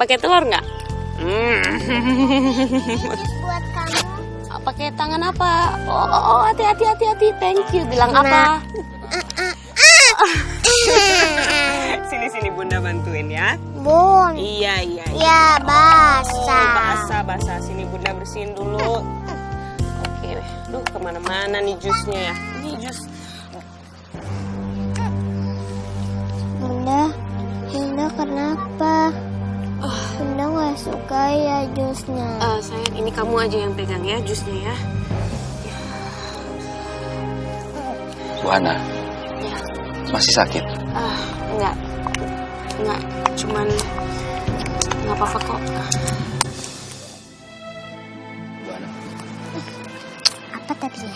Pakai telur nggak? Buat kamu. Pakai tangan apa? Oh, hati. Thank you. Bilang apa? Sini Bunda bantuin ya. Bun. Iya. Ya, basah. Basah. Sini Bunda bersihin dulu. Oke, duh kemana-mana nih jusnya ya. Ini jus. Bunda kenapa? Bunda gak suka ya jusnya. Sayang, ini kamu aja yang pegang ya jusnya ya. Bu Hana, masih sakit? Enggak, cuman nggak apa-apa kok. Bu Hana. Apa tadi?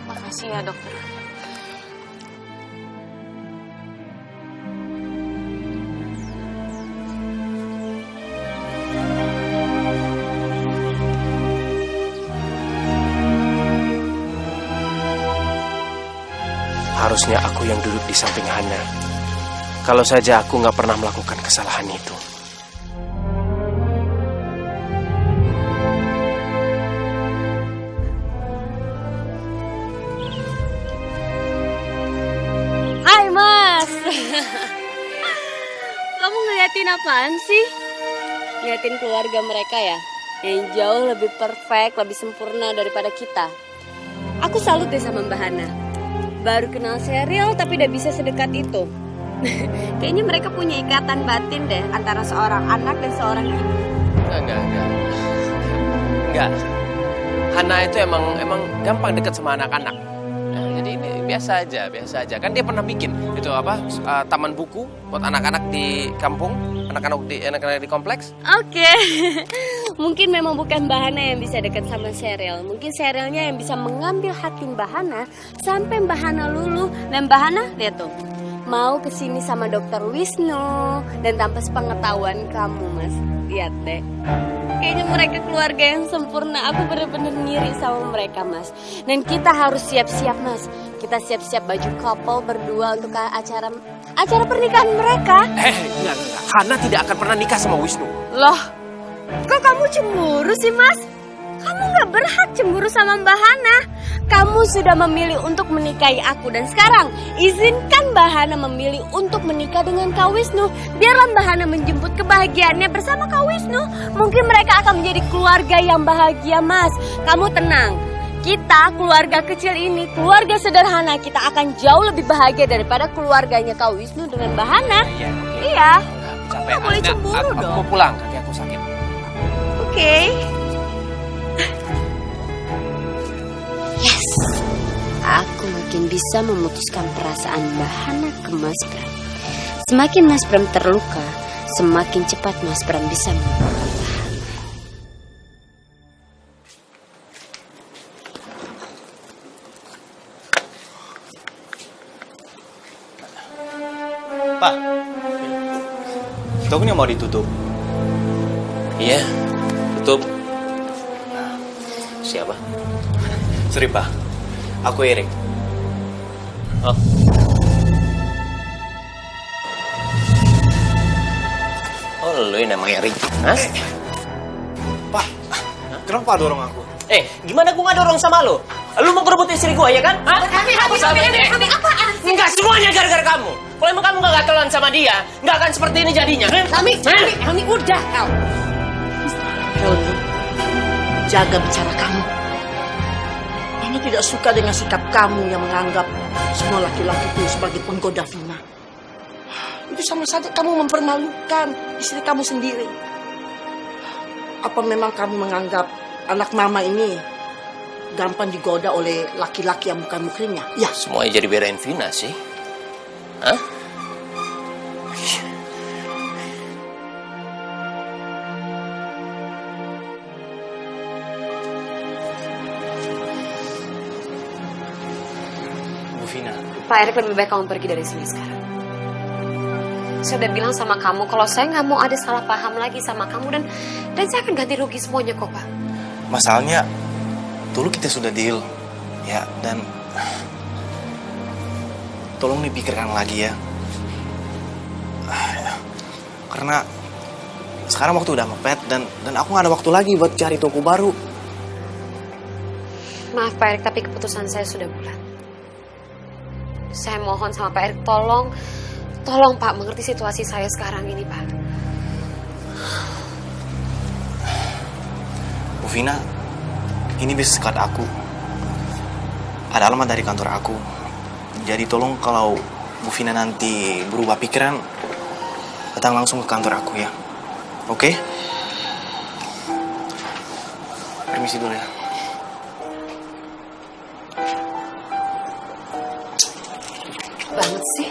Makasih ya dokter. Harusnya aku yang duduk di samping Hana. Kalau saja aku nggak pernah melakukan kesalahan itu. Hai Mas. Kamu ngeliatin apaan sih? Ngeliatin keluarga mereka ya? Yang jauh lebih perfect, lebih sempurna daripada kita. Aku salut deh sama Mbak Hana. Baru kenal serial tapi udah bisa sedekat itu. Kayaknya mereka punya ikatan batin deh antara seorang anak dan seorang ibu. Enggak. Hana itu emang gampang deket sama anak-anak. Nah, jadi ini biasa aja. Kan dia pernah bikin itu taman buku buat anak-anak di kampung, anak-anak di kompleks. Oke. Mungkin memang bukan Mbak Hana yang bisa dekat sama serial. Mungkin serialnya yang bisa mengambil hati Mbak Hana sampai Mbak Hana luluh. Dan Mbak Hana, lihat tuh, mau kesini sama Dokter Wisnu. Dan tanpa sepengetahuan kamu, Mas. Lihat deh. Kayaknya mereka keluarga yang sempurna. Aku bener-bener ngiri sama mereka, Mas. Dan kita harus siap-siap, Mas. Kita siap-siap baju couple berdua untuk acara pernikahan mereka. Enggak. Hana tidak akan pernah nikah sama Wisnu. Loh, kok kamu cemburu sih, Mas? Kamu gak berhak cemburu sama Mbak Hana. Kamu sudah memilih untuk menikahi aku. Dan sekarang, izinkan Mbak Hana memilih untuk menikah dengan Kak Wisnu. Biarlah Mbak Hana menjemput kebahagiaannya bersama Kak Wisnu. Mungkin mereka akan menjadi keluarga yang bahagia, Mas. Kamu tenang. Kita, keluarga kecil ini, keluarga sederhana, kita akan jauh lebih bahagia daripada keluarganya Kak Wisnu dengan Mbak Hana. Iya. Capek. Boleh cemburu aku dong. mau pulang, kaki aku sakit. Oke. Yes. Aku makin bisa memutuskan perasaan Mbak Hana ke Mas Bram. Semakin Mas Bram terluka, semakin cepat Mas Bram bisa melupakan Mbak Hana. Pak, tokonya mau ditutup. Iya, tutup. Siapa? Sorry Pak, aku Erik. Oh. Oh, lu yang namanya Erik. Hah? Pak, kenapa dorong aku? Gimana gua nggak dorong sama lu? Lu mau ngerebut istri gua ya kan? Hah? Kami apaan? Enggak, semuanya gara-gara kamu. Kalau emang kamu nggak gatelan sama dia, nggak akan seperti ini jadinya. Kami udah, El. Helmi, jaga bicara kamu. Ini tidak suka dengan sikap kamu yang menganggap semua laki-laki itu sebagai penggoda Vina. Itu sama saja kamu mempermalukan istri kamu sendiri. Apa memang kamu menganggap anak mama ini gampang digoda oleh laki-laki yang bukan mukrinya? Ya. Semuanya jadi belain Vina sih. Hah? Bu Vina. Pak Erik, lebih baik kamu pergi dari sini sekarang. Saya udah bilang sama kamu kalau saya nggak mau ada salah paham lagi sama kamu dan saya akan ganti rugi semuanya kok, Pak. Masalahnya, dulu kita sudah deal. Ya, dan tolong dipikirkan lagi ya. Karena sekarang waktu udah mepet dan aku nggak ada waktu lagi buat cari toko baru. Maaf Pak Erik, tapi keputusan saya sudah bulat. Saya mohon sama Pak Erik, tolong Pak mengerti situasi saya sekarang ini Pak. Bu Vina, ini bisnis card aku. Ada alamat dari kantor aku. Jadi tolong kalau Bu Vina nanti berubah pikiran, datang langsung ke kantor aku ya. Oke? Permisi dulu ya. Banget sih.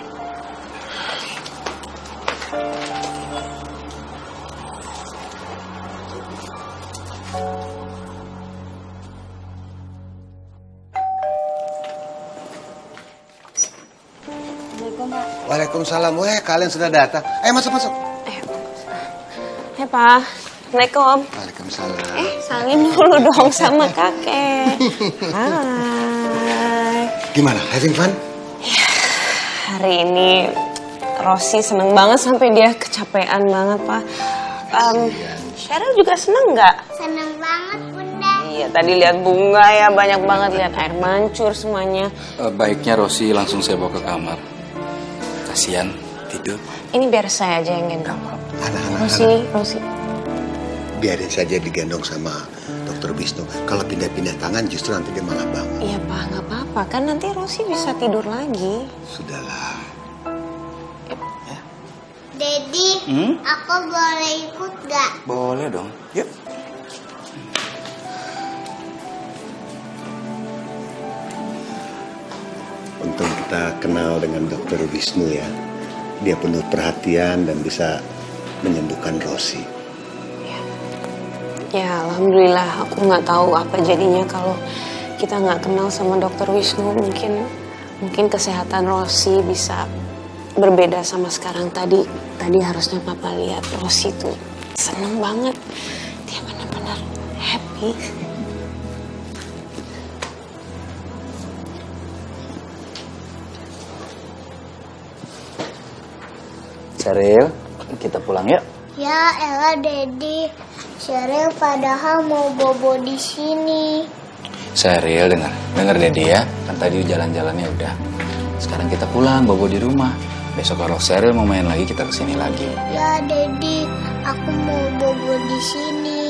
Waalaikumsalam. Kalian sudah datang. Ayo masuk. Hei Pak, Assalamualaikum. Waalaikumsalam. Salim dulu dong sama kakek. Hai. Gimana? Having fun? Hari ini Rosi seneng banget sampai dia kecapean banget Pak. Cheryl juga seneng nggak? Seneng banget, Bunda. Iya, tadi lihat bunga ya, banyak banget, lihat air mancur semuanya. Baiknya Rosi langsung saya bawa ke kamar. Kasihan tidur. Ini biar saya aja yang gendong. Anak-anak. Rosi. Biarin saja digendong sama Dokter Wisnu. Kalau pindah-pindah tangan justru nanti dia malah bangun. Iya Pak, nggak apa-apa kan nanti Rosi bisa tidur lagi. Sudahlah. Dedi, aku boleh ikut gak? Boleh dong. Yuk. Untung kita kenal dengan Dokter Wisnu ya. Dia penuh perhatian dan bisa menyembuhkan Rosi. Ya alhamdulillah, aku nggak tahu apa jadinya kalau kita nggak kenal sama Dokter Wisnu. Mungkin kesehatan Rosi bisa berbeda sama sekarang. Tadi harusnya Papa lihat Rosi tuh seneng banget. Dia benar-benar happy. Cheryl, kita pulang yuk. Ya elah Dedi, Cheryl padahal mau bobo di sini. Cheryl, dengar Dedi ya. Kan tadi jalan-jalannya udah. Sekarang kita pulang, bobo di rumah. Besok kalau Cheryl mau main lagi, kita kesini lagi. Ya Dedi, aku mau bobo di sini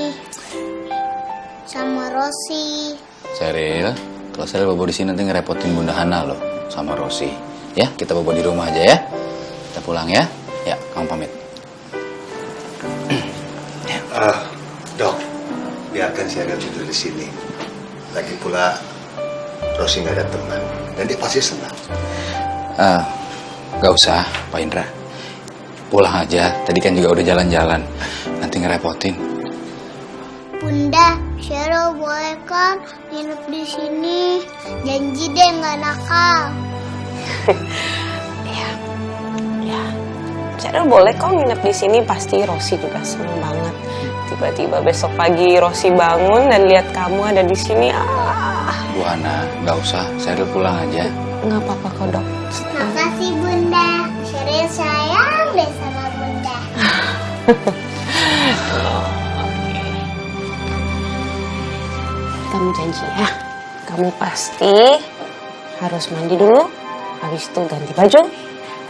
sama Rosi. Cheryl, kalau Cheryl bobo di sini nanti ngerepotin Bunda Hana loh sama Rosi. Ya, kita bobo di rumah aja ya. Kita pulang ya. Ya, kamu pamit. Dok, biarkan Cheryl tidur di sini. Lagi pula Rosi nggak ada teman dan dia pasti senang. Gak usah, Pak Indra. Pulang aja. Tadi kan juga udah jalan-jalan. Nanti ngerepotin. Bunda, Cheryl boleh kan nginep di sini? Janji deh nggak nakal. Ya, Cheryl boleh kok nginep di sini. Pasti Rosi juga seneng banget. Tiba-tiba besok pagi Rosi bangun dan lihat kamu ada di sini. Bu Hana, gak usah. Cheryl pulang aja. Nggak apa-apa kok dok. Makasih Bunda. Cheryl sayang deh sama Bunda. Kamu janji ya, kamu pasti harus mandi dulu, habis itu ganti baju,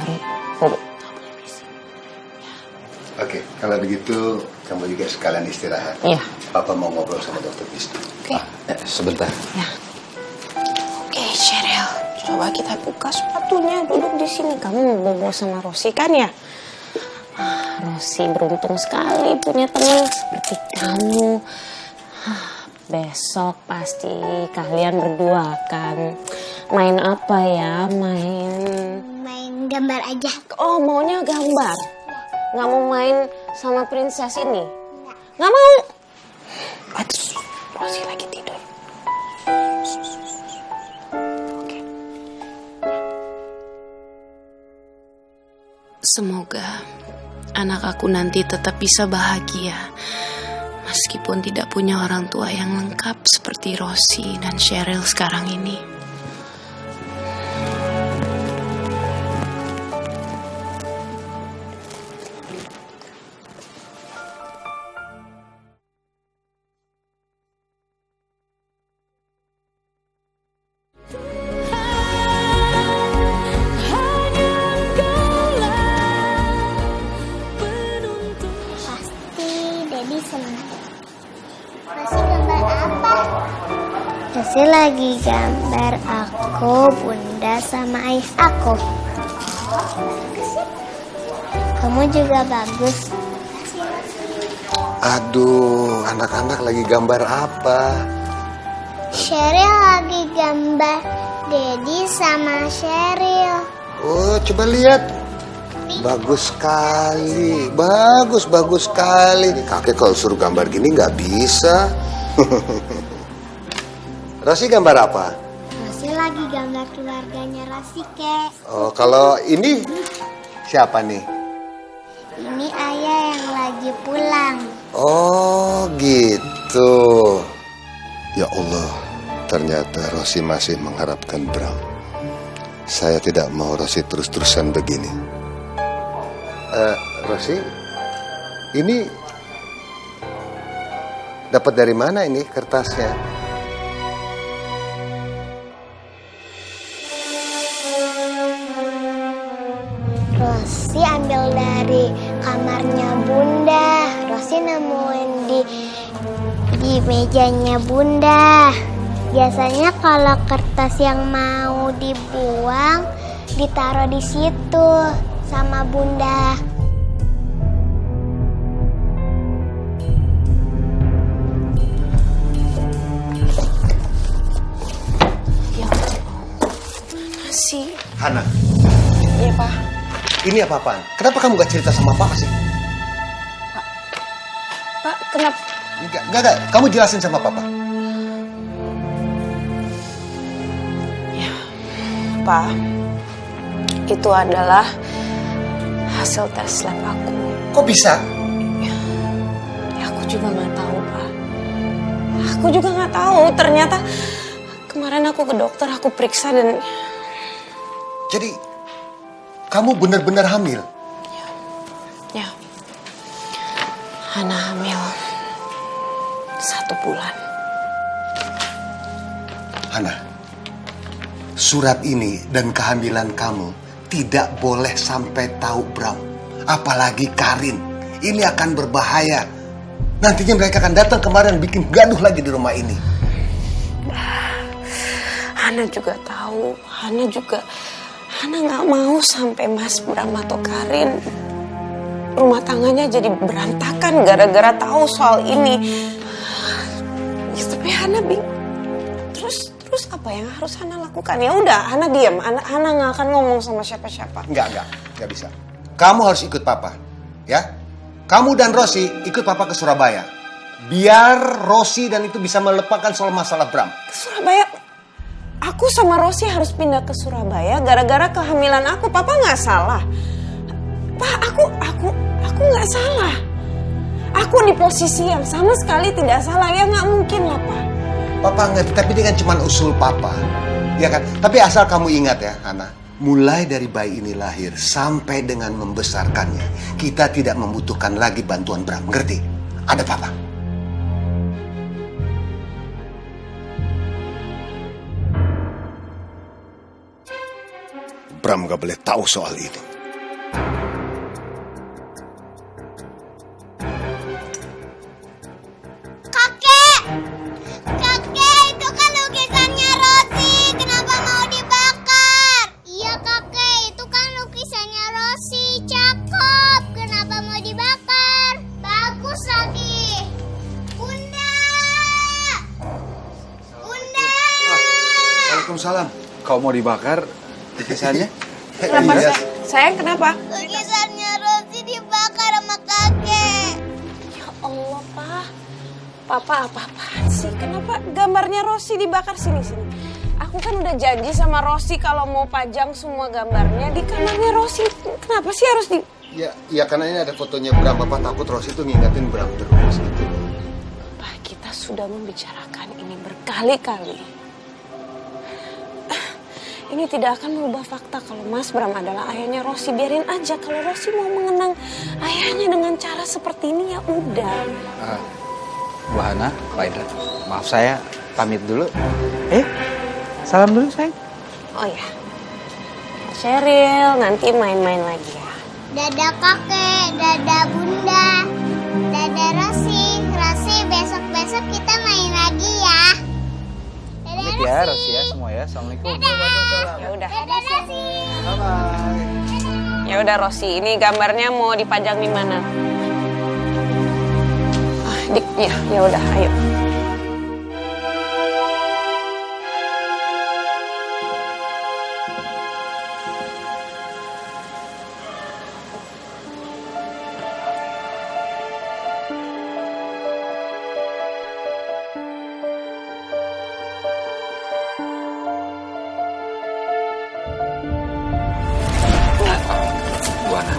baru bobo. Oke, kalau begitu kamu juga sekalian istirahat. Iya. Papa mau ngobrol sama Dokter Wisnu. Oke. Sebentar. Ya. Oke, Cheryl, coba kita buka sepatunya, duduk di sini. Kamu mau bobo sama Rosi kan ya? Rosi beruntung sekali punya teman seperti kamu. Besok pasti kalian berdua akan main apa ya? Main gambar aja. Oh, maunya gambar? Nggak mau main sama princess ini? Nggak mau? Aduh, Rosi lagi tidur. Oke. Semoga anak aku nanti tetap bisa bahagia. Meskipun tidak punya orang tua yang lengkap seperti Rosi dan Cheryl sekarang ini. Rosi lagi gambar aku, Bunda, sama ayah aku. Kamu juga bagus. Aduh, anak-anak lagi gambar apa? Sheryl lagi gambar Dedi sama Sheryl. Oh, coba lihat. Bagus sekali, bagus sekali. Kakek kalau suruh gambar gini nggak bisa. Rosi gambar apa? Rosi lagi gambar keluarganya Rosi, Kek. Oh, kalau ini siapa nih? Ini ayah yang lagi pulang. Oh, gitu. Ya Allah, ternyata Rosi masih mengharapkan Bram. Saya tidak mau Rosi terus-terusan begini. Rosi, ini dapat dari mana ini kertasnya? Rosi ambil dari kamarnya Bunda. Rosi nemuin di mejanya Bunda. Biasanya kalau kertas yang mau dibuang ditaruh di situ sama Bunda. Nasi. Hana, Iya, Pak. ini apa-apaan? Kenapa kamu gak cerita sama Papa sih? Pak, kenapa? Enggak. Kamu jelasin sama Papa. Pak, itu adalah hasil tes lab aku. Kok bisa? Ya, aku juga nggak tahu, Pak. Aku juga nggak tahu. Ternyata kemarin aku ke dokter, aku periksa dan Jadi, kamu benar-benar hamil? ya, Hana hamil 1 bulan. Hana, surat ini dan kehamilan kamu tidak boleh sampai tahu Bram. Apalagi Karin. Ini akan berbahaya. Nantinya mereka akan datang kemarin bikin gaduh lagi di rumah ini. Hana juga tahu. Hana nggak mau sampai Mas Bram atau Karin rumah tangganya jadi berantakan gara-gara tahu soal ini. Ya, tapi Hana terus apa yang harus Hana lakukan? Ya udah, Hana diam. Hana nggak akan ngomong sama siapa-siapa. Enggak bisa. Kamu harus ikut Papa, ya. Kamu dan Rosi ikut Papa ke Surabaya. Biar Rosi dan itu bisa melupakan soal masalah Bram. Ke Surabaya? Aku sama Rosi harus pindah ke Surabaya gara-gara kehamilan aku. Papa nggak salah. Pak, aku nggak salah. Aku di posisi yang sama sekali tidak salah. Ya nggak mungkin lah, Pak. Papa ngerti, tapi ini kan cuma usul Papa. Ya kan? Tapi asal kamu ingat ya, Hana. Mulai dari bayi ini lahir sampai dengan membesarkannya, kita tidak membutuhkan lagi bantuan Bram. Ngerti? Ada Papa. Bram gak boleh tahu soal ini. Kakek, itu kan lukisannya Rosi. Kenapa mau dibakar? Iya kakek, itu kan lukisannya Rosi. Cakep. Kenapa mau dibakar? Bagus lagi. Bunda. Waalaikumsalam. Kau mau dibakar lukisannya? Kenapa, Iya. sayang? Kenapa? Lukisannya Rosi dibakar sama kakek. Ya Allah, Pak. Papa apa-apaan sih? Kenapa gambarnya Rosi dibakar? Sini. Aku kan udah janji sama Rosi kalau mau pajang semua gambarnya di kamarnya Rosi. Kenapa sih harus di... Ya karena ini ada fotonya Bram. Papa takut Rosi itu ngingetin Bram terus gitu. Pak, kita sudah membicarakan ini berkali-kali. Ini tidak akan merubah fakta kalau Mas Bram adalah ayahnya Rosi. Biarin aja, kalau Rosi mau mengenang ayahnya dengan cara seperti ini ya udah. Bu Hana, Pak Indra, maaf saya pamit dulu. Salam dulu sayang. Oh ya, Sheryl, nanti main-main lagi ya. Dadah kakek, dadah bunda, dadah Rosi. Rosi, besok-besok kita main lagi ya. Dadah. ya Rosi ya semua ya. Assalamualaikum. Ya udah. Dadah Rosi. Bye-bye. Ya udah Rosi, ini gambarnya mau dipajang di mana? Ya udah, ayo. Bu Ana,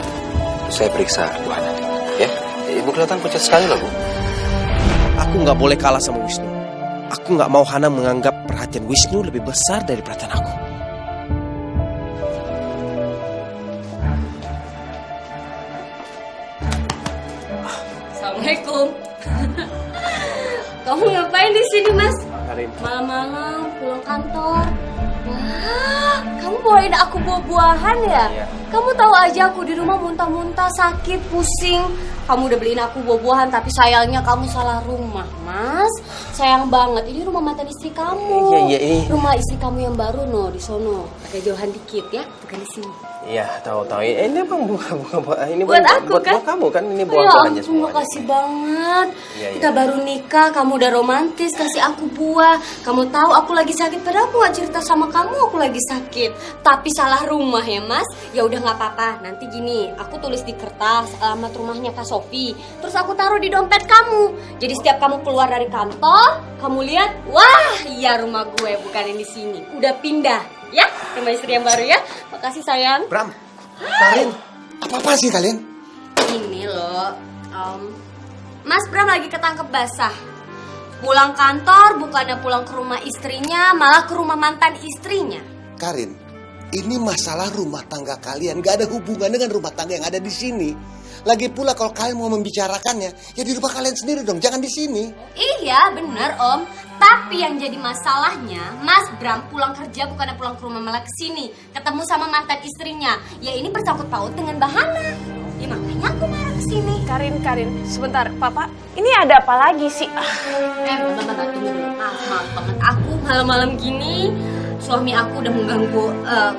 saya periksa Bu Ana. Ya, Ibu kelihatan pucat sekali loh Bu. Aku nggak boleh kalah sama Wisnu. Aku nggak mau Hana menganggap perhatian Wisnu lebih besar dari perhatian aku. Assalamualaikum. Kamu ngapain di sini, Mas? Karin. Malam-malam pulang kantor. Wah, kamu bawain aku buah-buahan ya? Iya. Kamu tahu aja aku di rumah muntah-muntah, sakit, pusing. Kamu udah beliin aku buah-buahan, tapi sayangnya kamu salah rumah, Mas. Sayang banget. Ini rumah mantan istri kamu. Iya, ini. Rumah istri kamu yang baru di sono. Agak jauhan dikit ya, bukan di sini. Iya, tahu. Ini bang buah ini Buat aku buat kan? kamu kan ini Ya buah-buahnya ampun, semua. makasih banget. Iya. Kita baru nikah, kamu udah romantis kasih aku buah. Kamu tahu aku lagi sakit, padahal aku gak cerita sama kamu aku lagi sakit. Tapi salah rumah ya Mas. Ya udah nggak apa-apa. Nanti gini, aku tulis di kertas alamat rumahnya Kak Sofi. Terus aku taruh di dompet kamu. Jadi setiap kamu keluar dari kantor, kamu lihat, wah, iya rumah gue bukan yang di sini. Udah pindah, ya? Rumah istri yang baru ya. Makasih sayang. Bram, Karin, apa-apa sih kalian? Ini loh, Mas Bram lagi ketangkep basah. Pulang kantor, bukannya pulang ke rumah istrinya, malah ke rumah mantan istrinya. Karin, ini masalah rumah tangga kalian, gak ada hubungan dengan rumah tangga yang ada di sini. Lagi pula kalau kalian mau membicarakannya, ya di rumah kalian sendiri dong, jangan di sini. Iya, bener Om. Tapi yang jadi masalahnya, Mas Bram pulang kerja bukannya pulang ke rumah, malah ke sini, ketemu sama mantan istrinya. Ya ini bersangkut paut dengan Bahana. Ya makanya aku marah ke sini. Karin, sebentar, Papa. Ini ada apa lagi sih? Bentar, tunggu dulu. Maaf banget, aku malam-malam gini suami aku udah mengganggu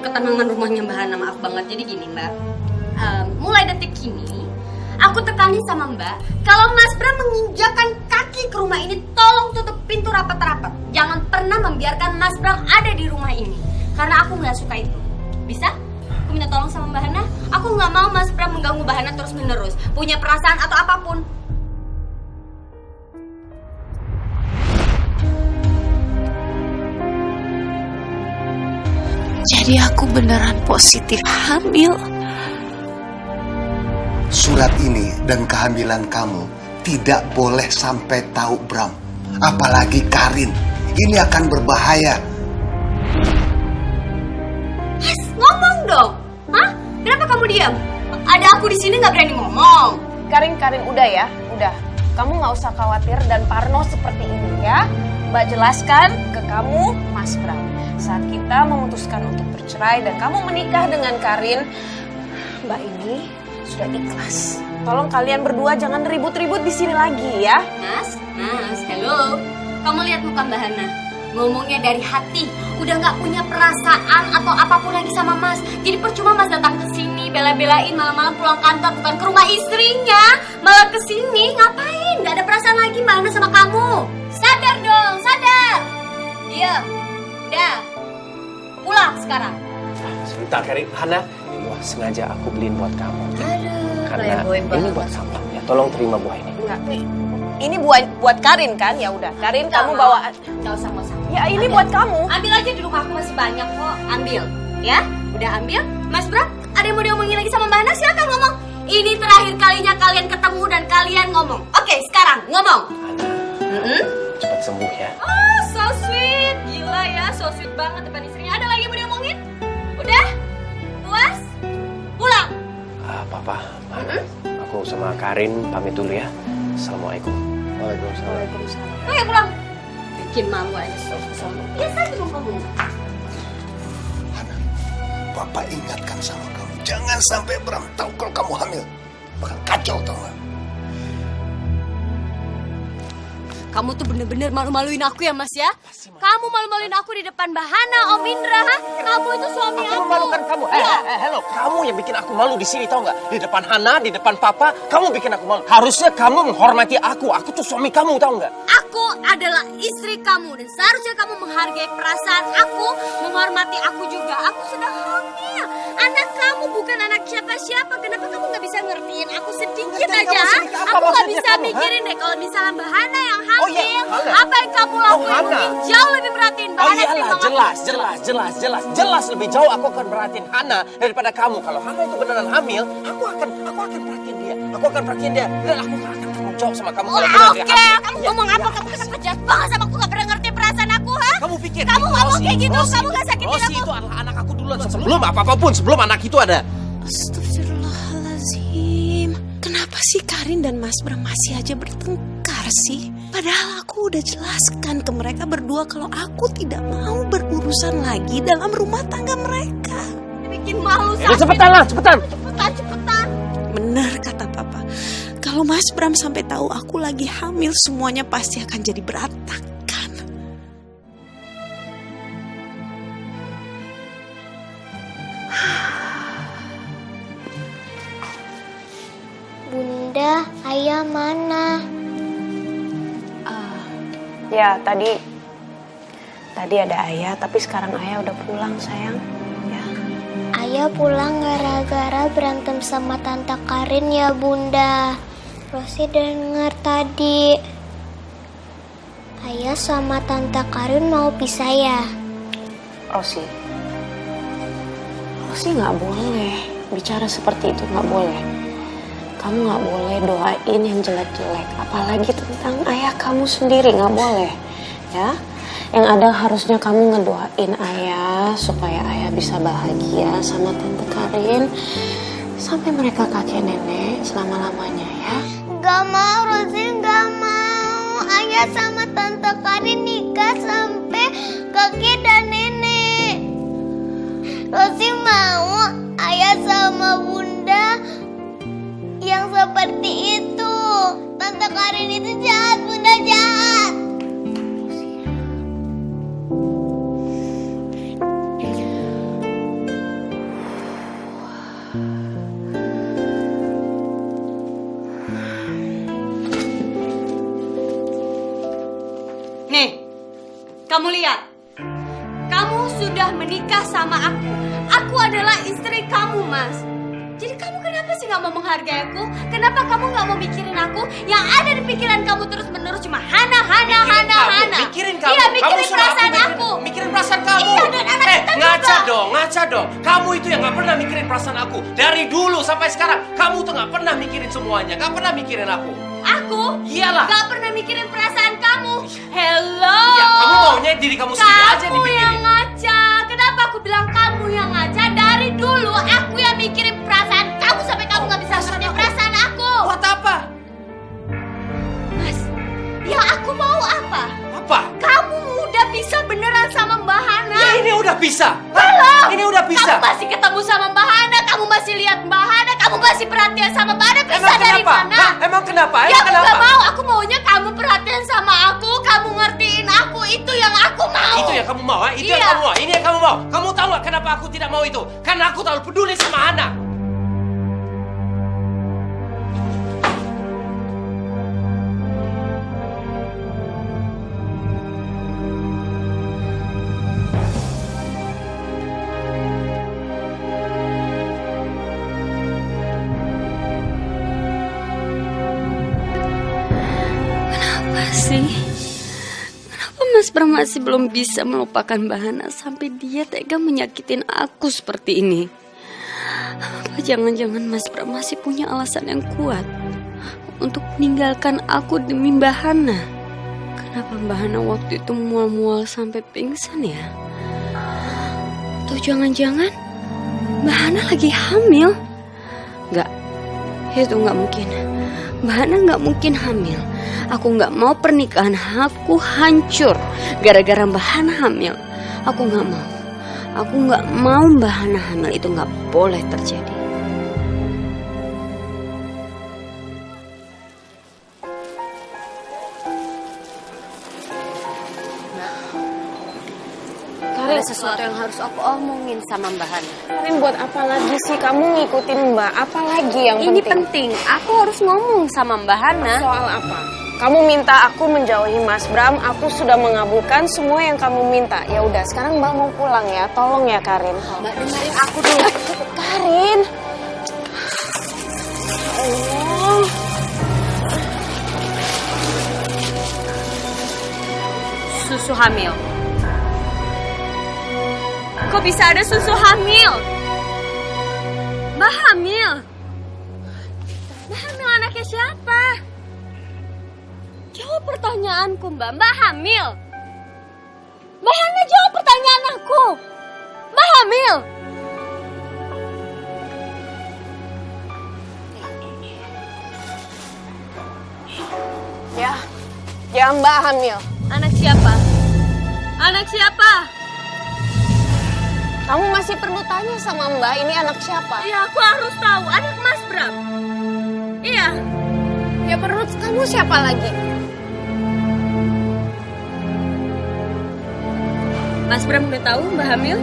ketenangan rumahnya Mbak Hana. Maaf banget. Jadi gini Mbak, mulai detik ini aku tekanin sama Mbak, kalau Mas Bram menginjakan kaki ke rumah ini, tolong tutup pintu rapat-rapat. Jangan pernah membiarkan Mas Bram ada di rumah ini, karena aku nggak suka itu. Bisa? Aku minta tolong sama Mbak Hana. Aku nggak mau Mas Bram mengganggu Mbak Hana terus-menerus, punya perasaan atau apapun. Jadi aku beneran positif hamil. Surat ini dan kehamilan kamu tidak boleh sampai tahu Bram. Apalagi Karin. Ini akan berbahaya. Mas, ngomong dong. Hah? Kenapa kamu diam? Ada aku di sini nggak berani ngomong. Karin, udah ya, udah. Kamu nggak usah khawatir dan parno seperti ini ya. Mbak jelaskan ke kamu, Mas Bram. Saat kita memutuskan untuk bercerai dan kamu menikah dengan Karin, Mbak ini sudah ikhlas. Tolong kalian berdua jangan ribut-ribut di sini lagi ya. Mas, hello. Kamu lihat muka Mbak Hana. Ngomongnya dari hati, udah nggak punya perasaan atau apapun lagi sama Mas. Jadi percuma Mas datang ke sini bela-belain malam-malam pulang kantor bukan ke rumah istrinya, malah ke sini ngapain? Nggak ada perasaan lagi Mbak Hana sama kamu. Sadar dong, sadar. Diam. Udah. Pulang sekarang. Sebentar Karin, Hana, ini buah sengaja aku beliin buat kamu. Aduh, Karena ini buat kamu. Ya, tolong terima buah ini. Enggak, ini buat Karin kan? Ya udah, Karin kamu bawa. Nggak usah. Ya ini Ambil. buat kamu. Ambil aja, di rumah aku masih banyak kok. Ambil, ya. Udah ambil. Mas Bram, ada yang mau diomongin lagi sama Mbak Hana? Silakan ngomong. Ini terakhir kalinya kalian ketemu dan kalian ngomong. Oke, sekarang ngomong. Hana, cepat sembuh ya. Oh, so sweet. Gila ya, so sweet banget depan istrinya. Ada lagi yang mau diomongin? Udah? Puas? Pulang. Papa, Hana, aku sama Karin pamit dulu ya. Assalamualaikum. Waalaikumsalam. Ayo pulang. Bikin malu aja. Biasa aja dong kamu. Hana, Bapak ingatkan sama kamu. Jangan sampai Bram tahu kalau kamu hamil. Bakal kacau tau gak? Kamu tuh bener-bener malu-maluin aku ya, Mas ya? Kamu malu-maluin aku di depan Mbak Hana, Om Indra, ha? Kamu itu suami aku. Memalukan kamu. Hello, kamu yang bikin aku malu di sini, tau nggak? Di depan Hana, di depan Papa, kamu bikin aku malu. Harusnya kamu menghormati aku. Aku tuh suami kamu, tau nggak? Aku adalah istri kamu dan seharusnya kamu menghargai perasaan aku, menghormati aku juga. Aku sedang hamil. Anak kamu bukan anak siapa-siapa. Kenapa kamu nggak bisa ngertiin aku sedikit Ngertiin aja? kamu sedikit apa Aku nggak maksudnya bisa kamu, mikirin deh kalau misalnya Mbak Hana yang hamil. Oh iya, Hana. Apa yang kamu lakuin Hana. mungkin jauh lebih perhatiin Mbak Oh Hana iyalah, ketimbang aku. jelas lebih jauh aku akan perhatiin Hana daripada kamu. Kalau Hana itu beneran hamil, aku akan perhatiin dia. Aku akan perhatiin dia dan aku akan tanggung jawab sama kamu kalau beneran dia Oke, hamil. kamu ngomong apa? Kamu kenapa jahat banget sama aku? Gak pernah ngerti perasaan aku, ha? Kamu pikir Kamu itu ngomong Rosi? kayak gitu, Rosi, kamu gak sakitin Rosi aku. itu adalah anak aku duluan sebelum apapun, sebelum anak itu ada. Astagfirullahaladzim. Kenapa sih Karin dan Mas Bram masih aja bertengkar sih? Padahal aku udah jelaskan ke mereka berdua kalau aku tidak mau berurusan lagi dalam rumah tangga mereka. Bikin malu Jadi sakit. cepetan. Cepetan. Benar kata Papa. Kalau Mas Bram sampai tahu aku lagi hamil, semuanya pasti akan jadi berantakan. Bunda, ayah mana? Ya, tadi ada ayah, tapi sekarang ayah udah pulang, sayang. Ya. Ayah pulang gara-gara berantem sama Tante Karin ya Bunda. Rosi denger tadi. Ayah sama Tante Karin mau pisah ya? Rosi nggak boleh bicara seperti itu, nggak boleh. Kamu nggak boleh doain yang jelek-jelek, apalagi tentang ayah kamu sendiri, nggak boleh, ya. Yang ada harusnya kamu ngedoain ayah supaya ayah bisa bahagia sama Tante Karin sampai mereka kakek nenek selama-lamanya, ya. Gak mau, Rosi gak mau. Ayah sama Tante Karin nikah sampai kakek dan nenek. Rosi mau ayah sama Bunda yang seperti itu. Tante Karin itu jahat, Bunda jahat. Nih, kamu lihat. Kamu sudah menikah sama aku. Aku adalah istri kamu, Mas. Jadi kamu kenapa sih gak mau menghargai aku? Kenapa kamu gak mau mikirin aku? Yang ada di pikiran kamu terus-menerus cuma Hana. Mikirin kamu. Iya, mikirin Kamu sudah perasaan aku. aku. Mikirin perasaan kamu. Iya, dan anak kita juga. Ngaca dong. Kamu itu yang gak pernah mikirin perasaan aku. Dari dulu sampai sekarang, kamu tuh gak pernah mikirin semuanya. Gak pernah mikirin aku. Aku? Iyalah. Gak pernah mikirin perasaan kamu. Hello. Iya, kamu maunya diri kamu sendiri aja Kamu dipikirin. yang ngaca. Kenapa aku bilang kamu yang ngaca? Dari dulu aku yang mikirin perasaan kamu sampai kamu gak bisa ngerti perasaan aku. Buat apa? Mas, yang aku mau apa? Apa? Kamu udah bisa beneran sama Mbak Hana. Ya ini udah bisa. Belum. Ini udah bisa. Kamu masih ketemu sama Mbak Hana, kamu masih lihat Mbak Hana, kamu masih perhatian sama Mbak Hana. Bisa Emang dari kenapa? mana? Hah? Emang kenapa? Ya Emang aku kenapa? gak mau, aku maunya kamu perhatian sama aku, kamu ngertiin aku, itu yang aku mau. Itu yang kamu mau, ha? Itu Iya. yang kamu mau. Ini yang kamu mau. Kamu tahu gak kenapa aku tidak mau itu? Karena aku terlalu peduli sama Hana. Kenapa sih? Kenapa Mas Bram masih belum bisa melupakan Mbak Hana sampai dia tega menyakitin aku seperti ini? Apa jangan-jangan Mas Bram masih punya alasan yang kuat untuk meninggalkan aku demi Mbak Hana? Kenapa Mbak Hana waktu itu mual-mual sampai pingsan ya? Atau jangan-jangan Mbak Hana lagi hamil? Enggak, itu nggak mungkin. Mbak Hana nggak mungkin hamil. Aku nggak mau pernikahan aku hancur gara-gara Mbak Hana hamil. Aku nggak mau. Aku nggak mau Mbak Hana hamil, itu nggak boleh terjadi. sesuatu yang harus aku omongin sama Mbak Hana. Karin, buat apa lagi sih kamu ngikutin Mbak? Apa lagi yang Ini penting? penting, aku harus ngomong sama Mbak Hana. Soal apa? Kamu minta aku menjauhi Mas Bram, aku sudah mengabulkan semua yang kamu minta. Ya udah, sekarang Mbak mau pulang ya. Tolong ya, Karin. Mbak dengerin aku dulu. Karin. Oh. Susu hamil. Kok bisa ada susu hamil? Mbak hamil? Mbak hamil anaknya siapa? Jawab pertanyaanku, Mbak. Mbak hamil? Mbak Hana, jawab pertanyaan aku. Mbak hamil? Ya Mbak hamil. Anak siapa? Anak siapa? Kamu masih perlu tanya sama Mbak, ini anak siapa? Iya, aku harus tahu. Anak Mas Bram. Iya. Ya menurut kamu siapa lagi? Mas Bram udah tahu Mbak hamil?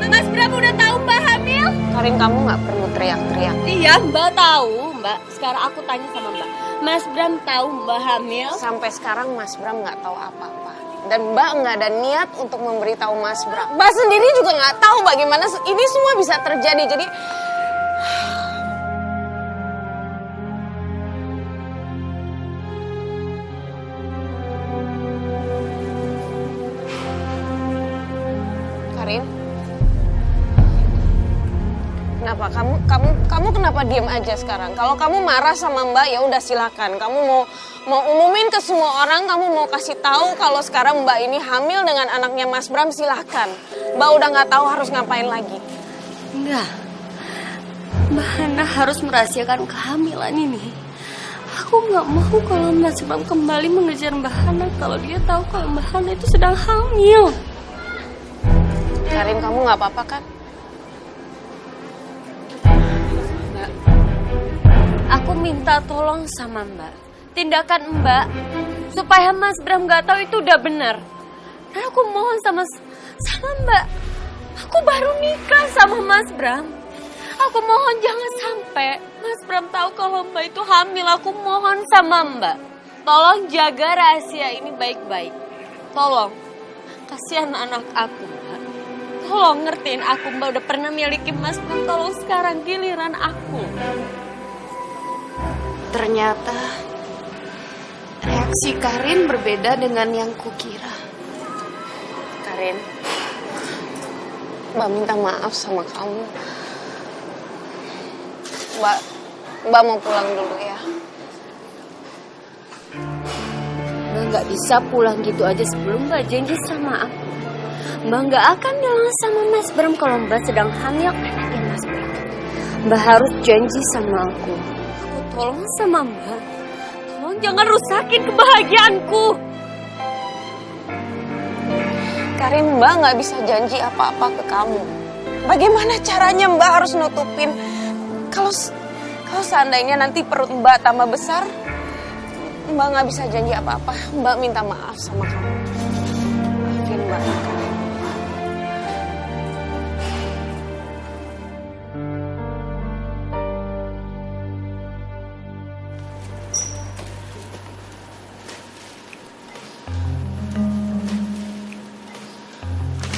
Mas Bram udah tahu Mbak hamil? Karin, kamu nggak perlu teriak-teriak. Iya, Mbak tahu, Mbak. Sekarang aku tanya sama Mbak. Mas Bram tahu Mbak hamil? Sampai sekarang Mas Bram nggak tahu apa-apa. Dan Mbak nggak ada niat untuk memberitahu Mas Bram. Mbak sendiri juga nggak tahu bagaimana ini semua bisa terjadi. Jadi Karin, kenapa kamu kenapa diem aja sekarang? Kalau kamu marah sama Mbak ya udah silakan. Kamu mau umumin ke semua orang, kamu mau kasih tahu kalau sekarang Mbak ini hamil dengan anaknya Mas Bram, silakan. Mbak udah nggak tahu harus ngapain lagi. Enggak. Mbak Hana harus merahasiakan kehamilan ini. Aku nggak mau kalau Mas Bram kembali mengejar Mbak Hana kalau dia tahu kalau Mbak Hana itu sedang hamil. Karin, kamu nggak apa-apa kan? Mbak, aku minta tolong sama Mbak. Tindakan Mbak supaya Mas Bram nggak tahu itu udah benar. Dan aku mohon sama Mbak. Aku baru nikah sama Mas Bram. Aku mohon jangan sampai Mas Bram tahu kalau Mbak itu hamil. Aku mohon sama Mbak. Tolong jaga rahasia ini baik-baik. Tolong. Kasihan anak aku, Mbak. Tolong ngertiin aku, Mbak udah pernah miliki Mas Bram. Tolong sekarang giliran aku. Ternyata reaksi Karin berbeda dengan yang kukira. Karin, Mbak minta maaf sama kamu. Mbak mau pulang dulu ya. Mbak gak bisa pulang gitu aja sebelum Mbak janji sama aku. Mbak gak akan bilang sama Mas Bram kalau Mbak sedang hamil anaknya Mas Bram. Mbak harus janji sama aku. Aku tolong sama Mbak. Tolong jangan rusakin kebahagiaanku. Karin, Mbak nggak bisa janji apa-apa ke kamu. Bagaimana caranya Mbak harus nutupin kalau seandainya nanti perut Mbak tambah besar, Mbak nggak bisa janji apa-apa. Mbak minta maaf sama kamu. Maafin Mbak.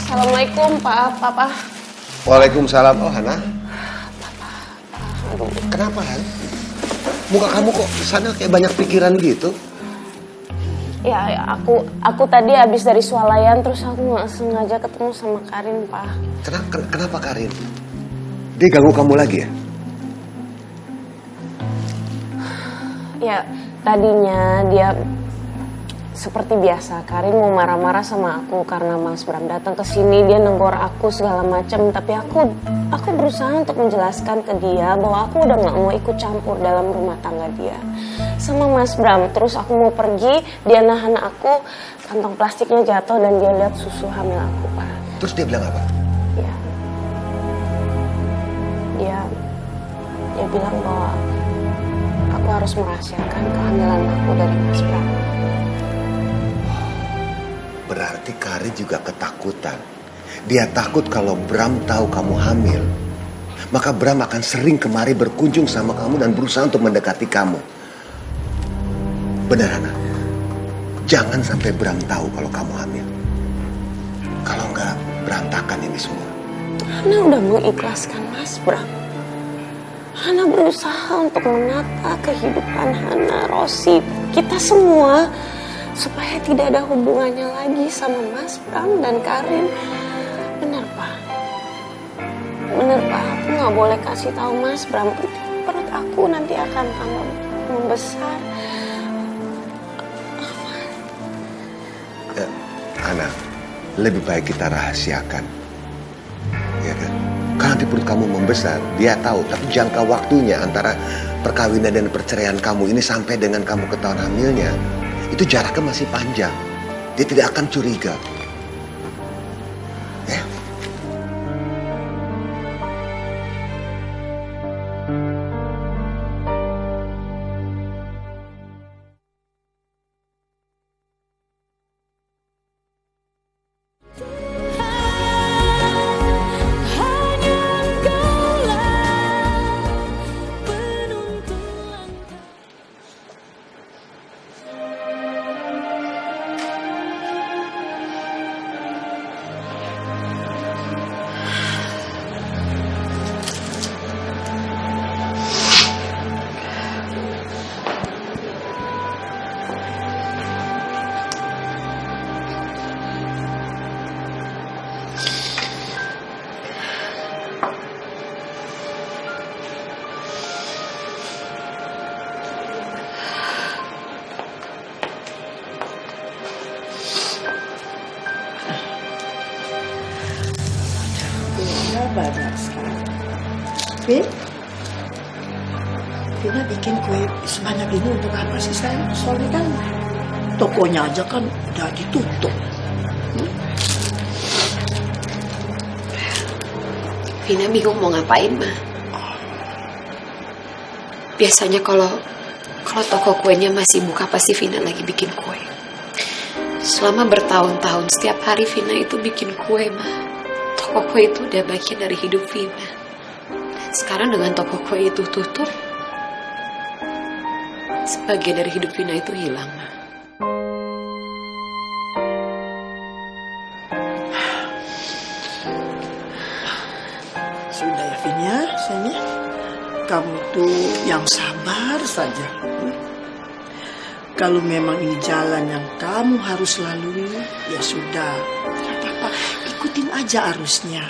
Assalamualaikum Papa. Waalaikumsalam. Oh Hana. Aduh, kenapa Han? Muka kamu kok sana kayak banyak pikiran gitu? Ya aku tadi habis dari swalayan terus aku nggak sengaja ketemu sama Karin, Pak. Kenapa Karin? Dia ganggu kamu lagi ya? Ya tadinya dia seperti biasa, Karin mau marah-marah sama aku karena Mas Bram datang ke sini, dia nenggor aku segala macam, tapi aku berusaha untuk menjelaskan ke dia bahwa aku udah nggak mau ikut campur dalam rumah tangga dia sama Mas Bram. Terus aku mau pergi, dia nahan aku, kantong plastiknya jatuh dan dia lihat susu hamil aku, Pak. Terus dia bilang apa? Ya, dia bilang bahwa aku harus merahasiakan kehamilan aku dari Mas Bram. Berarti Karin juga ketakutan. Dia takut kalau Bram tahu kamu hamil. Maka Bram akan sering kemari berkunjung sama kamu dan berusaha untuk mendekati kamu. Benar, Hana? Jangan sampai Bram tahu kalau kamu hamil. Kalau enggak, berantakan ini semua. Hana udah mengikhlaskan Mas Bram. Hana berusaha untuk menata kehidupan Hana, Rosi, kita semua supaya tidak ada hubungannya lagi sama Mas Bram dan Karin. Benar, Pak. Benar, Pak. Aku nggak boleh kasih tahu Mas Bram. Perut aku nanti akan tambah membesar. Hana, lebih baik kita rahasiakan. Ya kan? Kalau nanti perut kamu membesar, dia tahu. Tapi jangka waktunya antara perkawinan dan perceraian kamu ini sampai dengan kamu ketahuan hamilnya, itu jaraknya masih panjang. Dia tidak akan curiga. Ya. Banyak sekali. Vin? Vina bikin kue sebanyak ini untuk apa sih sayang? Soalnya kan tokonya aja kan udah ditutup. Vina bingung mau ngapain, Ma. Biasanya kalau toko kuenya masih buka pasti Vina lagi bikin kue. Selama bertahun-tahun setiap hari Vina itu bikin kue, Ma. Toko kue itu udah bagian dari hidup Vina. Sekarang dengan toko kue itu tutup, sebagian dari hidup Vina itu hilang, Ma. Sudah ya Vin ya, sayangnya. Kamu tuh yang sabar saja. Kalau memang ini jalan yang kamu harus lalui, ya sudah. Tidak apa-apa, ikutin aja arusnya.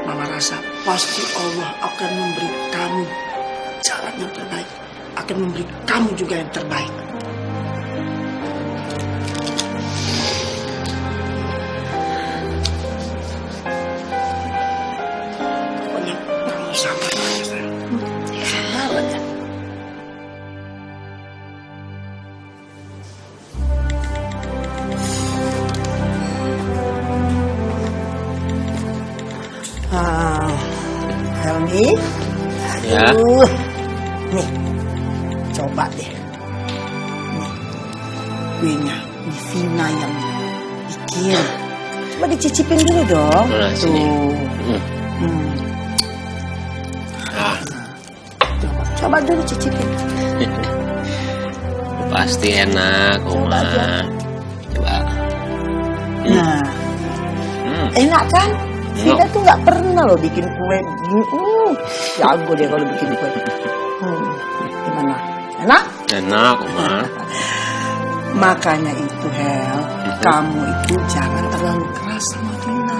Mama rasa pasti Allah akan memberi kamu jalan yang terbaik. Akan memberi kamu juga yang terbaik. Pokoknya kamu sabar aja, sayang. Sabar aja. Helmi, Ya. aduh, nih, coba deh, nih, kuenya, ini Vina yang bikin, coba dicicipin dulu dong, Nah, sini. Coba dulu cicipin, Pasti enak, Coba Oma. aja. Coba. nah, enak kan? Vina tuh nggak pernah loh bikin kue, jago dia kalau bikin kue, gimana, enak? Enak, Oma. Makanya itu Hel, kamu itu jangan terlalu keras sama Vina,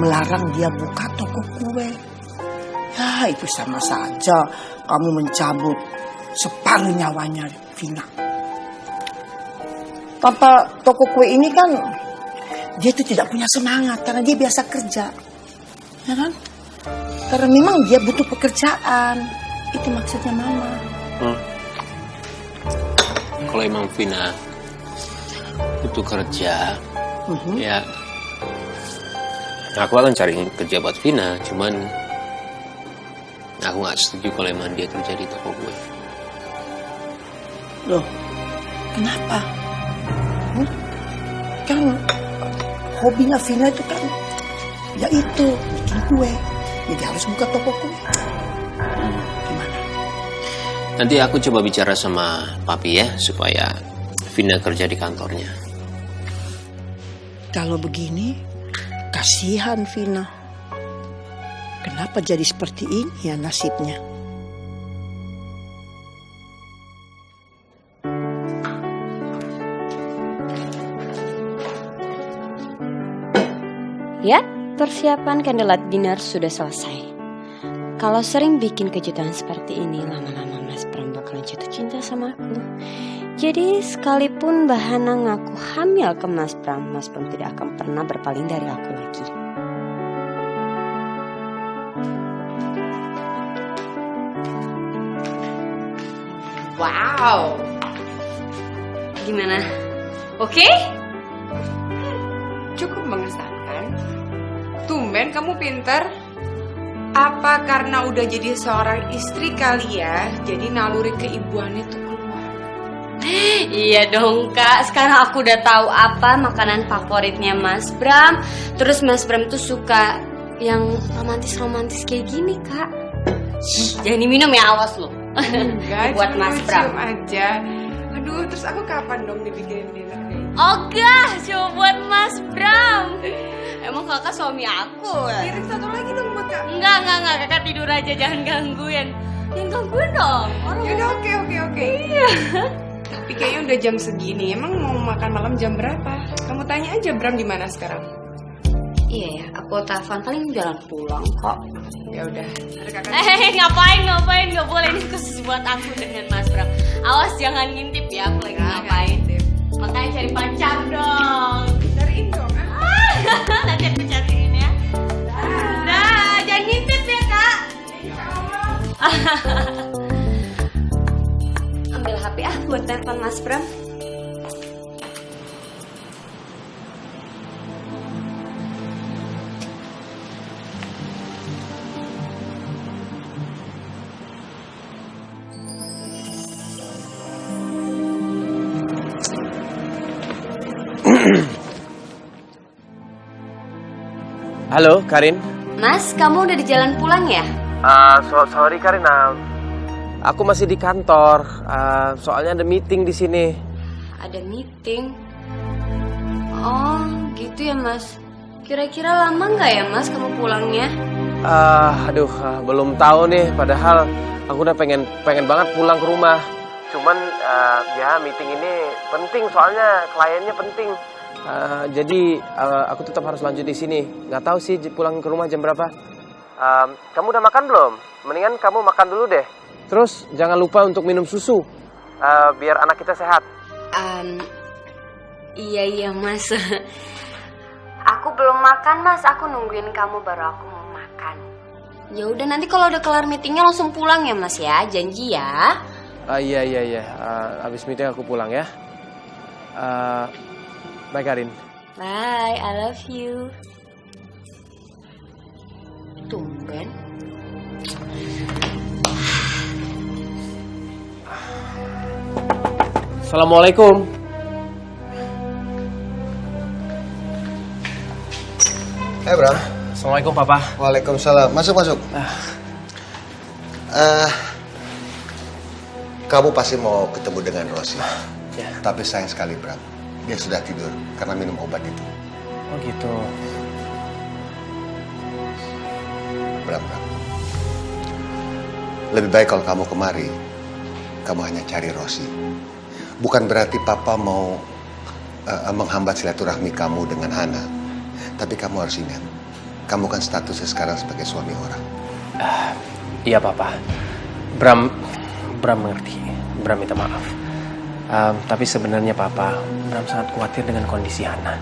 melarang dia buka toko kue. Ya itu sama saja kamu mencabut separuh nyawanya Vina. Tanpa toko kue ini kan dia itu tidak punya semangat karena dia biasa kerja, ya kan? Karena memang dia butuh pekerjaan, itu maksudnya Mama. Kalau emang Vina butuh kerja, ya aku akan cari kerja buat Vina. Cuman aku nggak setuju kalau emang dia kerja di toko gue. Loh, kenapa? kan hobinya Vina itu kan ya itu bikin kue. Jadi harus buka toko kue. Gimana? Nanti aku coba bicara sama papi ya, supaya Vina kerja di kantornya. Kalau begini, kasihan Vina. Kenapa jadi seperti ini ya nasibnya? Ya, persiapan candlelight dinner sudah selesai. Kalau sering bikin kejutan seperti ini, lama-lama Mas Bram bakalan jatuh cinta sama aku. Jadi sekalipun Mbak Hana ngaku hamil ke Mas Bram tidak akan pernah berpaling dari aku lagi. Wow. Gimana? Oke? Cukup mengesankan. Tumben kamu pinter. Apa karena udah jadi seorang istri kali ya, jadi naluri keibuannya tuh keluar. Iya dong Kak, sekarang aku udah tahu apa makanan favoritnya Mas Bram. Terus Mas Bram tuh suka yang romantis-romantis kayak gini Kak. Jangan diminum ya, awas lo. Enggak, Buat cuma Mas Bram. cium aja. Aduh, terus aku kapan dong dibikinin dinner nih? Ogah, coba buat Mas Bram. Emang kakak suami aku ya? Kirim satu lagi dong buat kak. Enggak, kakak tidur aja, jangan gangguin. Jangan gangguin dong. Yaudah, oke. Iya. Tapi kayaknya udah jam segini. Emang mau makan malam jam berapa? Kamu tanya aja Bram di mana sekarang. Iya ya, aku telepon paling jalan pulang kok. Ya udah. Ada kakak. Ngapain? Nggak boleh, ini khusus buat aku dengan Mas Bram. Awas jangan ngintip ya, aku lagi ngapain. Makanya cari pacar dong. Cariin dong. Nanti aku cariin ya. Dah, jangan ngintip ya Kak. Ambil HP buat telepon Mas Bram. Halo, Karin. Mas, kamu udah di jalan pulang ya? Sorry Karin, aku masih di kantor. Soalnya ada meeting di sini. Ada meeting. Oh, gitu ya Mas. Kira-kira lama nggak ya Mas kamu pulangnya? Belum tahu nih. Padahal aku udah pengen banget pulang ke rumah. Cuman ya meeting ini penting, soalnya kliennya penting. Jadi aku tetap harus lanjut di sini. Nggak tahu sih pulang ke rumah jam berapa. Kamu udah makan belum? Mendingan kamu makan dulu deh. Terus jangan lupa untuk minum susu, biar anak kita sehat. Iya Mas. Aku belum makan Mas. Aku nungguin kamu baru aku mau makan. Ya udah, nanti kalau udah kelar meetingnya langsung pulang ya Mas ya. Janji ya. Iya. Abis meeting aku pulang ya. Bye Karin. Bye, I love you. Tumben. Assalamualaikum. Bram. Assalamualaikum Papa. Waalaikumsalam. Masuk. Kamu pasti mau ketemu dengan Rosi. Ya. Tapi sayang sekali Bram, dia sudah tidur karena minum obat itu. Oh gitu. Bram. Lebih baik kalau kamu kemari, kamu hanya cari Rosi. Bukan berarti Papa mau menghambat silaturahmi kamu dengan Hana. Tapi kamu harus ingat, kamu kan statusnya sekarang sebagai suami orang. Iya Papa. Bram mengerti. Bram minta maaf. Tapi sebenarnya Papa, Bram sangat khawatir dengan kondisi Hana.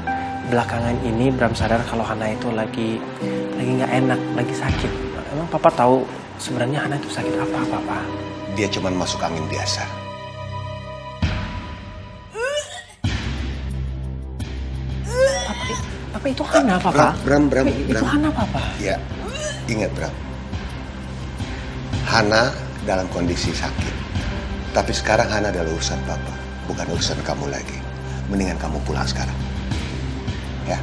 Belakangan ini Bram sadar kalau Hana itu lagi nggak enak, lagi sakit. Emang Papa tahu sebenarnya Hana itu sakit apa, Papa? Dia cuma masuk angin biasa. Papa itu Hana, Papa. Bram. Itu Hana, Papa. Ya, ingat Bram. Hana dalam kondisi sakit. Tapi sekarang Hana adalah urusan Papa, bukan urusan kamu lagi. Mendingan kamu pulang sekarang. Ya.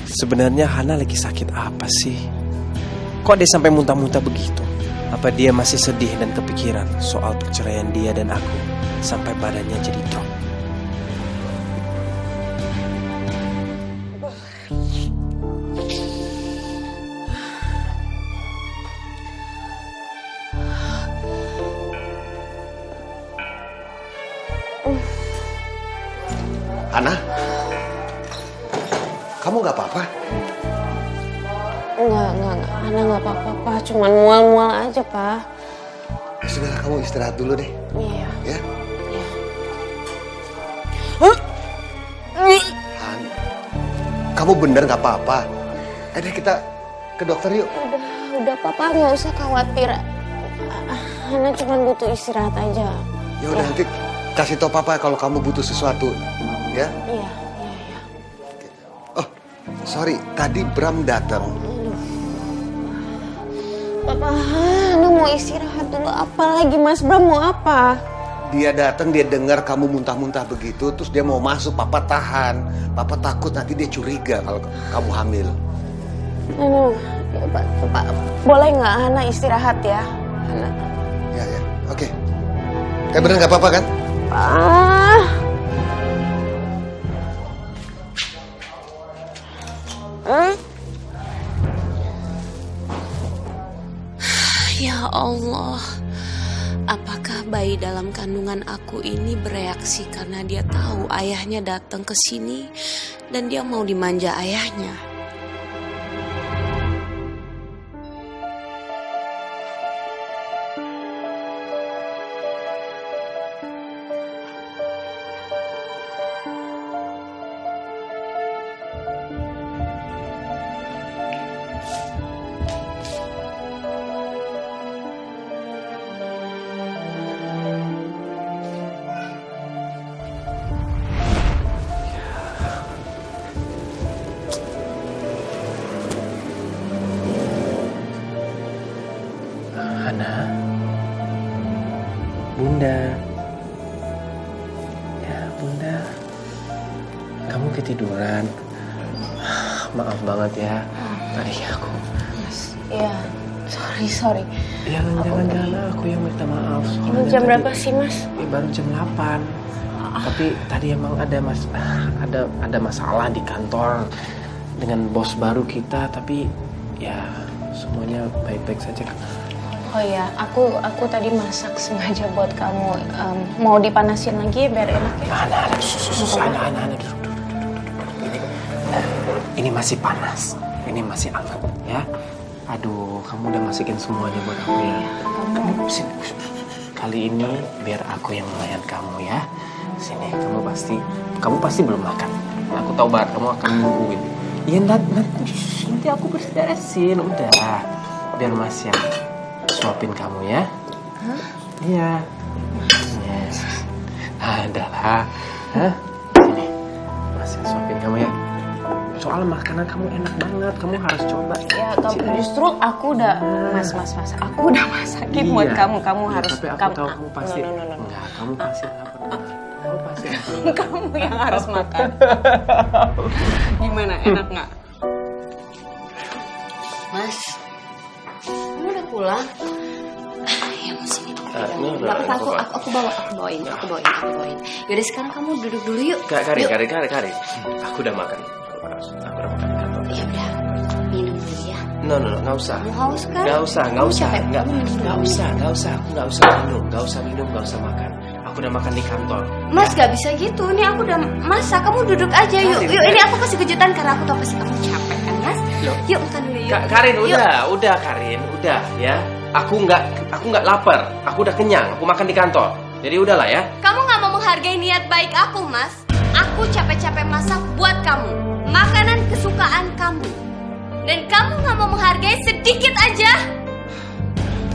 Sebenarnya Hana lagi sakit apa sih? Kok dia sampai muntah-muntah begitu? Apa dia masih sedih dan kepikiran soal perceraian dia dan aku sampai badannya jadi drop? Hana, kamu nggak apa-apa? Enggak, Hana nggak apa-apa, Pak. Cuman mual-mual aja, Pak. Ya sudahlah, kamu istirahat dulu deh. Iya. Ya. Iya. Han, kamu bener nggak apa-apa? Deh kita ke dokter yuk. Udah Papa nggak usah khawatir. Hana cuma butuh istirahat aja. Ya udah nanti kasih tau Papa kalau kamu butuh sesuatu. Ya? Iya. Oh, sorry, tadi Bram datang. Papa, Hana mau istirahat dulu. Apalagi Mas Bram mau apa? Dia datang, dia dengar kamu muntah-muntah begitu, terus dia mau masuk. Papa tahan. Papa takut nanti dia curiga kalau kamu hamil. Ya, Pak, boleh nggak Hana istirahat ya? Hana. Ya, oke. Kayak bener nggak apa-apa kan? Ya Allah, apakah bayi dalam kandungan aku ini bereaksi karena dia tahu ayahnya datang ke sini dan dia mau dimanja ayahnya? Hana, Bunda, ya Bunda, kamu ketiduran. Maaf banget ya, tadi aku. Iya, sorry. Jangan aku yang minta maaf. Ini jam berapa sih Mas? Baru jam 8. Tapi tadi emang ada masalah di kantor dengan bos baru kita, tapi ya semuanya baik-baik saja. Oh ya, aku tadi masak sengaja buat kamu. Mau dipanasin lagi biar enak ya? Ana, duduk. Ini masih panas, ini masih hangat ya. Aduh, kamu udah masukin semuanya buat aku ya. Sini. Kali ini biar aku yang melayan kamu ya. Sini, kamu pasti belum makan. Aku tahu banget kamu akan nungguin. Iya, nanti aku beresin udah. Biar Mas yang suapin kamu ya. Hah? Iya. Yes. Adalah. Hah? Sini. Mas yang suapin kamu ya. Soal makanan kamu enak banget, kamu harus coba. Ya, justru aku udah Mas, aku udah masakin buat kamu. Kamu harus. Tapi aku tahu kamu pasti. Enggak, kamu pasti lapar. Kamu pasti lapar. Kamu yang harus makan. Gimana, enak nggak? Mas, kamu udah pulang? Ya masih nih. Aku bawain. Yaudah sekarang kamu duduk dulu yuk. Karin. Aku udah makan. Ya udah, minum dulu ya. No, nggak usah. Kamu haus kan? Nggak usah. Nggak usah minum, nggak usah makan. Aku udah makan di kantor. Mas gak bisa gitu, ini aku udah masak. Kamu duduk aja yuk. Ini aku kasih kejutan karena aku tahu pasti kamu capek kan Mas. Yuk makan dulu yuk. Karin, udah Karin, udah ya. Aku nggak lapar. Aku udah kenyang. Aku makan di kantor. Jadi udahlah ya. Kamu gak mau menghargai niat baik aku Mas. Aku capek-capek masak buat kamu, makanan kesukaan kamu, dan kamu gak mau menghargai sedikit aja.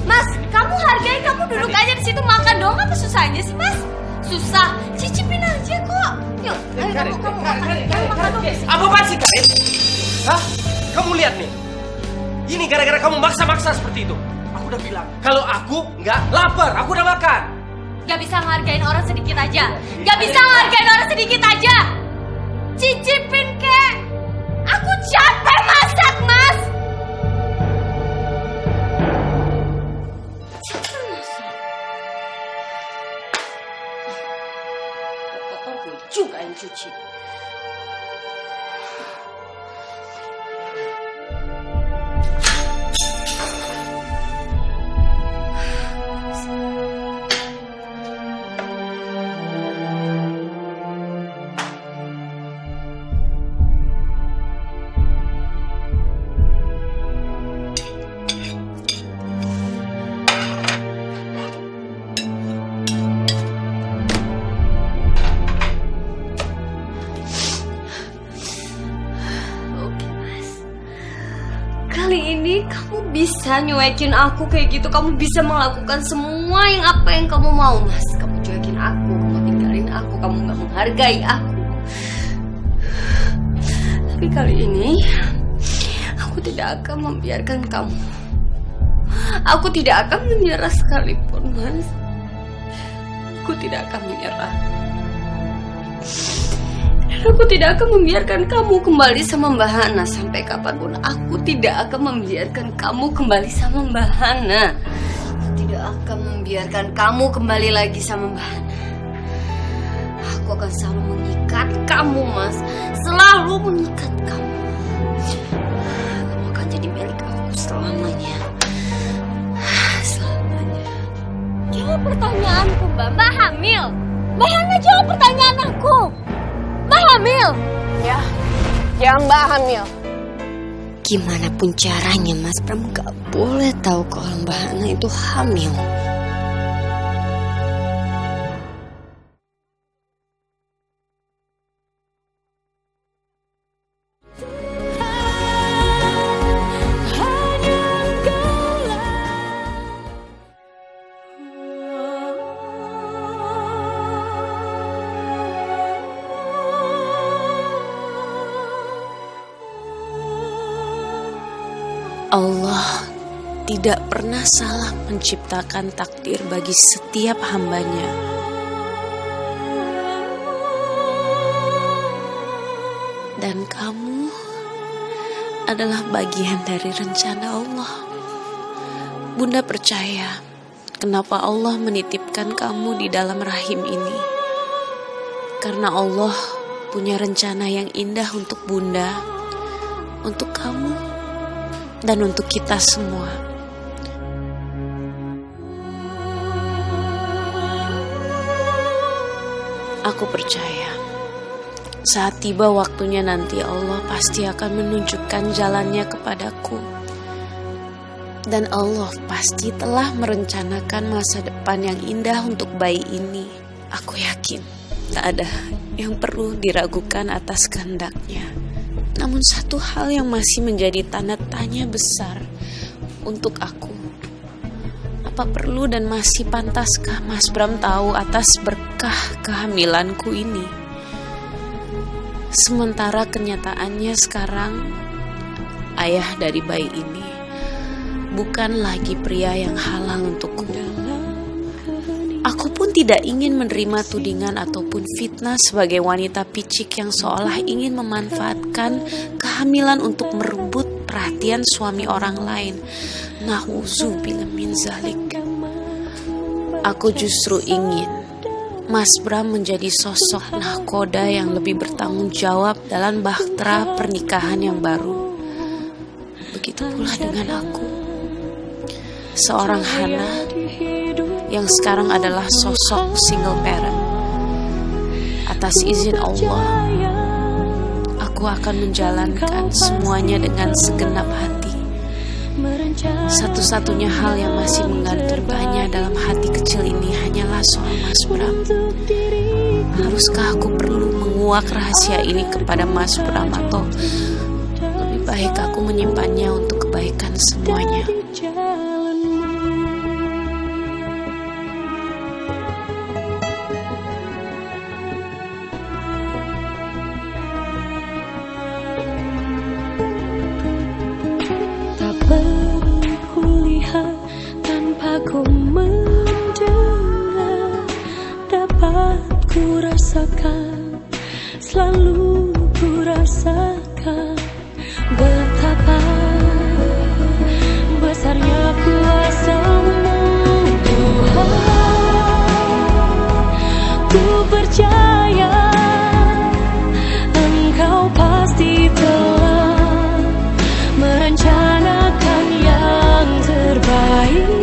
Mas, kamu hargai, kamu duduk aja di situ makan doang. Apa susahnya sih Mas? Susah, cicipin aja kok. Yuk, ayo kamu makan dulu. Apaan sih Karin? Hah? Kamu lihat nih. Ini gara-gara kamu maksa-maksa seperti itu. Aku udah bilang kalau aku nggak lapar, aku udah makan. Gak bisa ngehargain orang sedikit aja. Gak bisa ngehargain orang sedikit aja. Cicipin kek. Aku capek masak, Mas. Kotor gue juga yang cuci. Kali ini kamu bisa nyuekin aku kayak gitu. Kamu bisa melakukan semua apa yang kamu mau, Mas. Kamu cuekin aku, kamu tinggalin aku, kamu gak menghargai aku. Tapi kali ini aku tidak akan membiarkan kamu. Aku tidak akan menyerah sekalipun, Mas. Aku tidak akan menyerah. Aku tidak akan membiarkan kamu kembali sama Mbak Hana. Sampai kapanpun aku tidak akan membiarkan kamu kembali sama Mbak Hana. Aku tidak akan membiarkan kamu kembali lagi sama Mbak Hana. Aku akan selalu mengikat kamu, Mas. Selalu mengikat kamu. Kamu akan jadi milik aku selamanya. Selamanya. Jawab pertanyaanku, Mbak. Mbak hamil. Mbak Hana, jawab pertanyaan aku. Mbak hamil. Ya Mbak hamil. Gimana pun caranya Mas Bram gak boleh tahu kalau Mbak Hana itu hamil. Allah tidak pernah salah menciptakan takdir bagi setiap hambanya. Dan kamu adalah bagian dari rencana Allah. Bunda percaya kenapa Allah menitipkan kamu di dalam rahim ini. Karena Allah punya rencana yang indah untuk Bunda, untuk kamu, dan untuk kita semua. Aku percaya saat tiba waktunya nanti Allah pasti akan menunjukkan jalannya kepadaku. Dan Allah pasti telah merencanakan masa depan yang indah untuk bayi ini. Aku yakin tak ada yang perlu diragukan atas kehendaknya. Namun satu hal yang masih menjadi tanda tanya besar untuk aku. Apa perlu dan masih pantaskah Mas Bram tahu atas berkah kehamilanku ini? Sementara kenyataannya sekarang, ayah dari bayi ini bukan lagi pria yang halal untukku. Aku pun tidak ingin menerima tudingan ataupun fitnah sebagai wanita picik yang seolah ingin memanfaatkan kehamilan untuk merebut perhatian suami orang lain. Na'udzubillah min zalik. Aku justru ingin Mas Bram menjadi sosok nahkoda yang lebih bertanggung jawab dalam bahtera pernikahan yang baru. Begitu pula dengan aku, seorang Hana yang sekarang adalah sosok single parent. Atas izin Allah, aku akan menjalankan semuanya dengan segenap hati. Satu-satunya hal yang masih menggantung tanya dalam hati kecil ini hanyalah soal Mas Bram. Haruskah aku perlu menguak rahasia ini kepada Mas Bram, atau lebih baik aku menyimpannya untuk kebaikan semuanya? Tanpa ku mendengar rasakan, selalu ku rasakan betapa besarnya kuasa-Mu Tuhan. Ku percaya Engkau pasti telah merencanakan yang terbaik